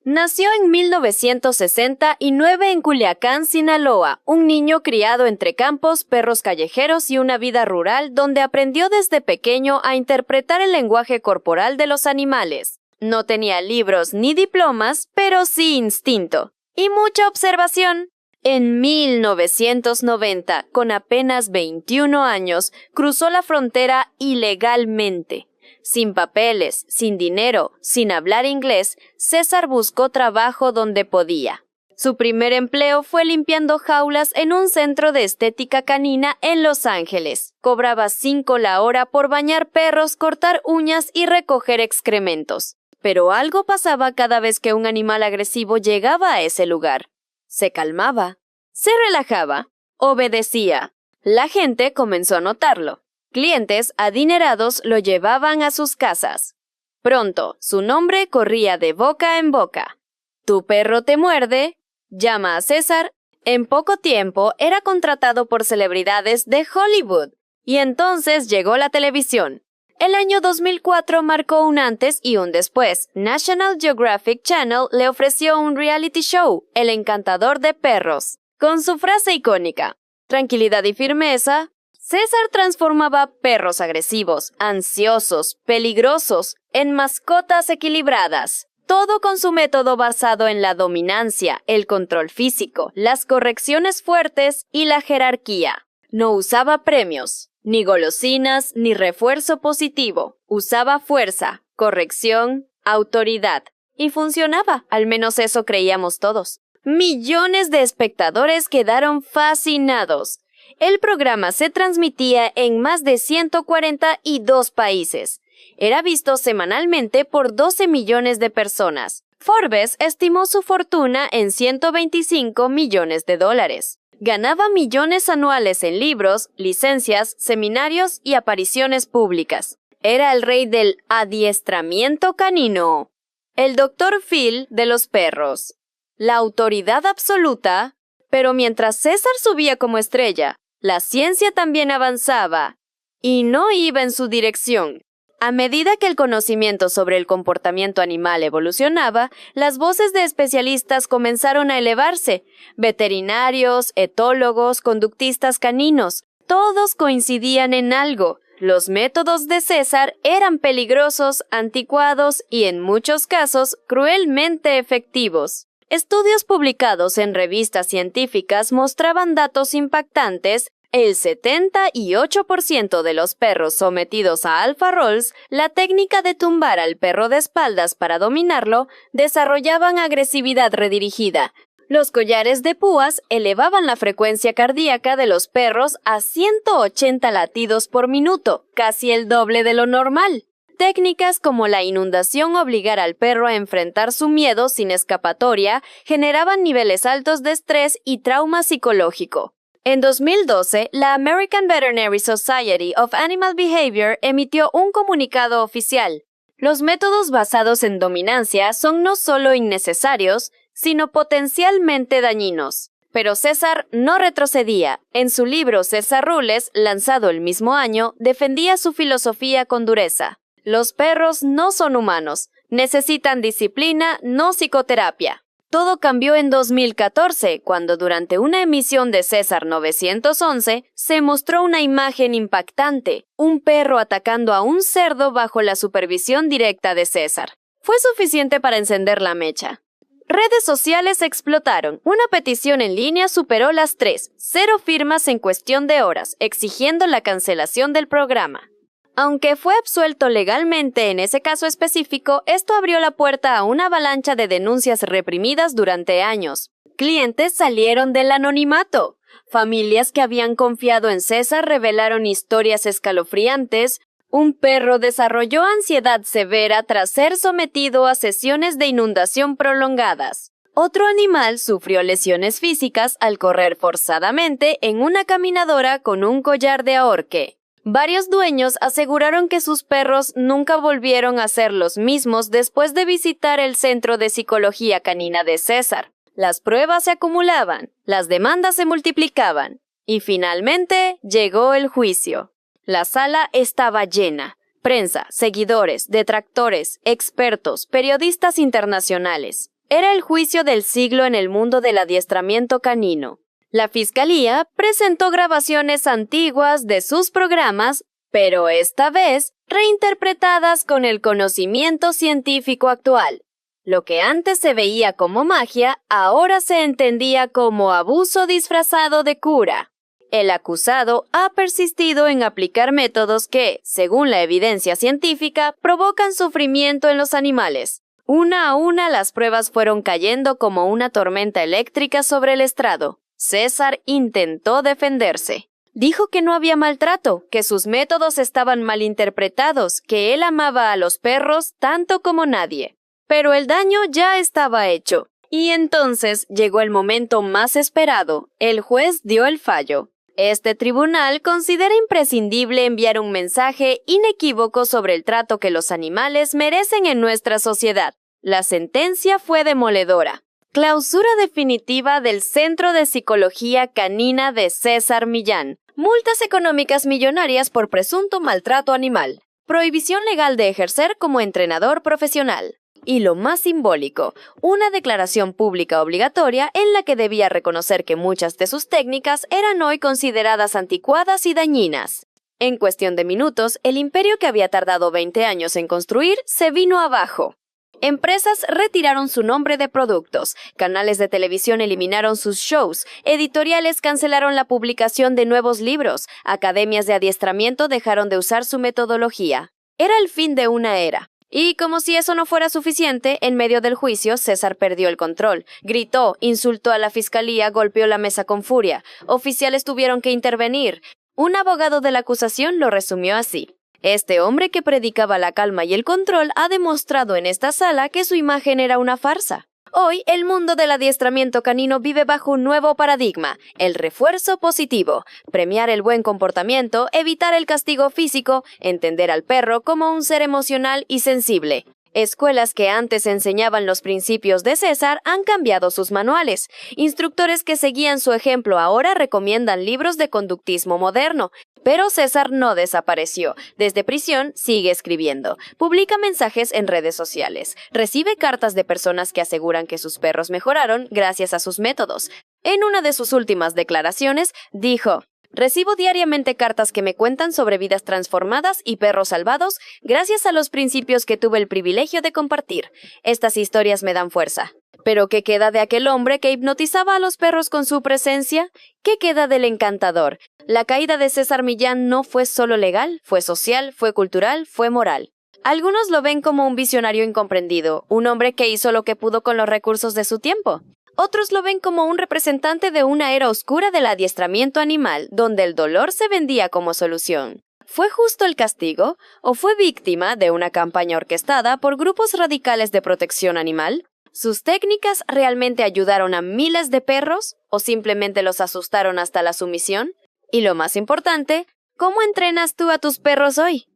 Nació en 1969 en Culiacán, Sinaloa, un niño criado entre campos, perros callejeros y una vida rural donde aprendió desde pequeño a interpretar el lenguaje corporal de los animales. No tenía libros ni diplomas, pero sí instinto y mucha observación. En 1990, con apenas 21 años, cruzó la frontera ilegalmente. Sin papeles, sin dinero, sin hablar inglés, César buscó trabajo donde podía. Su primer empleo fue limpiando jaulas en un centro de estética canina en Los Ángeles. Cobraba 5 la hora por bañar perros, cortar uñas y recoger excrementos. Pero algo pasaba cada vez que un animal agresivo llegaba a ese lugar. Se calmaba, se relajaba, obedecía. La gente comenzó a notarlo. Clientes adinerados lo llevaban a sus casas. Pronto, su nombre corría de boca en boca. ¿Tu perro te muerde? Llama a César. En poco tiempo era contratado por celebridades de Hollywood. Y entonces llegó la televisión. El año 2004 marcó un antes y un después. National Geographic Channel le ofreció un reality show, El Encantador de Perros. Con su frase icónica, tranquilidad y firmeza, César transformaba perros agresivos, ansiosos, peligrosos, en mascotas equilibradas. Todo con su método basado en la dominancia, el control físico, las correcciones fuertes y la jerarquía. No usaba premios, ni golosinas, ni refuerzo positivo. Usaba fuerza, corrección, autoridad. Y funcionaba, al menos eso creíamos todos. Millones de espectadores quedaron fascinados. El programa se transmitía en más de 142 países. Era visto semanalmente por 12 millones de personas. Forbes estimó su fortuna en $125 millones. Ganaba millones anuales en libros, licencias, seminarios y apariciones públicas. Era el rey del adiestramiento canino. El Dr. Phil de los perros. La autoridad absoluta. Pero mientras César subía como estrella, la ciencia también avanzaba, y no iba en su dirección. A medida que el conocimiento sobre el comportamiento animal evolucionaba, las voces de especialistas comenzaron a elevarse. Veterinarios, etólogos, conductistas caninos, todos coincidían en algo. Los métodos de César eran peligrosos, anticuados y, en muchos casos, cruelmente efectivos. Estudios publicados en revistas científicas mostraban datos impactantes. El 78% de los perros sometidos a Alpha Rolls, la técnica de tumbar al perro de espaldas para dominarlo, desarrollaban agresividad redirigida. Los collares de púas elevaban la frecuencia cardíaca de los perros a 180 latidos por minuto, casi el doble de lo normal. Técnicas como la inundación obligar al perro a enfrentar su miedo sin escapatoria generaban niveles altos de estrés y trauma psicológico. En 2012, la American Veterinary Society of Animal Behavior emitió un comunicado oficial. Los métodos basados en dominancia son no solo innecesarios, sino potencialmente dañinos. Pero César no retrocedía. En su libro César Rules, lanzado el mismo año, defendía su filosofía con dureza. Los perros no son humanos, necesitan disciplina, no psicoterapia. Todo cambió en 2014, cuando durante una emisión de César 911 se mostró una imagen impactante, un perro atacando a un cerdo bajo la supervisión directa de César. Fue suficiente para encender la mecha. Redes sociales explotaron. Una petición en línea superó las 0 firmas en cuestión de horas, exigiendo la cancelación del programa. Aunque fue absuelto legalmente en ese caso específico, esto abrió la puerta a una avalancha de denuncias reprimidas durante años. Clientes salieron del anonimato. Familias que habían confiado en César revelaron historias escalofriantes. Un perro desarrolló ansiedad severa tras ser sometido a sesiones de inundación prolongadas. Otro animal sufrió lesiones físicas al correr forzadamente en una caminadora con un collar de ahorque. Varios dueños aseguraron que sus perros nunca volvieron a ser los mismos después de visitar el Centro de Psicología Canina de César. Las pruebas se acumulaban, las demandas se multiplicaban, y finalmente llegó el juicio. La sala estaba llena. Prensa, seguidores, detractores, expertos, periodistas internacionales. Era el juicio del siglo en el mundo del adiestramiento canino. La fiscalía presentó grabaciones antiguas de sus programas, pero esta vez reinterpretadas con el conocimiento científico actual. Lo que antes se veía como magia, ahora se entendía como abuso disfrazado de cura. El acusado ha persistido en aplicar métodos que, según la evidencia científica, provocan sufrimiento en los animales. Una a una las pruebas fueron cayendo como una tormenta eléctrica sobre el estrado. César intentó defenderse. Dijo que no había maltrato, que sus métodos estaban malinterpretados, que él amaba a los perros tanto como nadie. Pero el daño ya estaba hecho. Y entonces llegó el momento más esperado. El juez dio el fallo. Este tribunal considera imprescindible enviar un mensaje inequívoco sobre el trato que los animales merecen en nuestra sociedad. La sentencia fue demoledora. Clausura definitiva del Centro de Psicología Canina de César Millán. Multas económicas millonarias por presunto maltrato animal. Prohibición legal de ejercer como entrenador profesional. Y lo más simbólico, una declaración pública obligatoria en la que debía reconocer que muchas de sus técnicas eran hoy consideradas anticuadas y dañinas. En cuestión de minutos, el imperio que había tardado 20 años en construir se vino abajo. Empresas retiraron su nombre de productos, canales de televisión eliminaron sus shows, editoriales cancelaron la publicación de nuevos libros, academias de adiestramiento dejaron de usar su metodología. Era el fin de una era. Y como si eso no fuera suficiente, en medio del juicio, César perdió el control. Gritó, insultó a la fiscalía, golpeó la mesa con furia. Oficiales tuvieron que intervenir. Un abogado de la acusación lo resumió así. Este hombre que predicaba la calma y el control ha demostrado en esta sala que su imagen era una farsa. Hoy, el mundo del adiestramiento canino vive bajo un nuevo paradigma, el refuerzo positivo, premiar el buen comportamiento, evitar el castigo físico, entender al perro como un ser emocional y sensible. Escuelas que antes enseñaban los principios de César han cambiado sus manuales. Instructores que seguían su ejemplo ahora recomiendan libros de conductismo moderno. Pero César no desapareció. Desde prisión sigue escribiendo. Publica mensajes en redes sociales. Recibe cartas de personas que aseguran que sus perros mejoraron gracias a sus métodos. En una de sus últimas declaraciones, dijo: "Recibo diariamente cartas que me cuentan sobre vidas transformadas y perros salvados gracias a los principios que tuve el privilegio de compartir. Estas historias me dan fuerza. ¿Pero qué queda de aquel hombre que hipnotizaba a los perros con su presencia? ¿Qué queda del encantador? La caída de César Millán no fue solo legal, fue social, fue cultural, fue moral. Algunos lo ven como un visionario incomprendido, un hombre que hizo lo que pudo con los recursos de su tiempo. Otros lo ven como un representante de una era oscura del adiestramiento animal, donde el dolor se vendía como solución. ¿Fue justo el castigo? ¿O fue víctima de una campaña orquestada por grupos radicales de protección animal? ¿Sus técnicas realmente ayudaron a miles de perros? ¿O simplemente los asustaron hasta la sumisión? Y lo más importante, ¿cómo entrenas tú a tus perros hoy?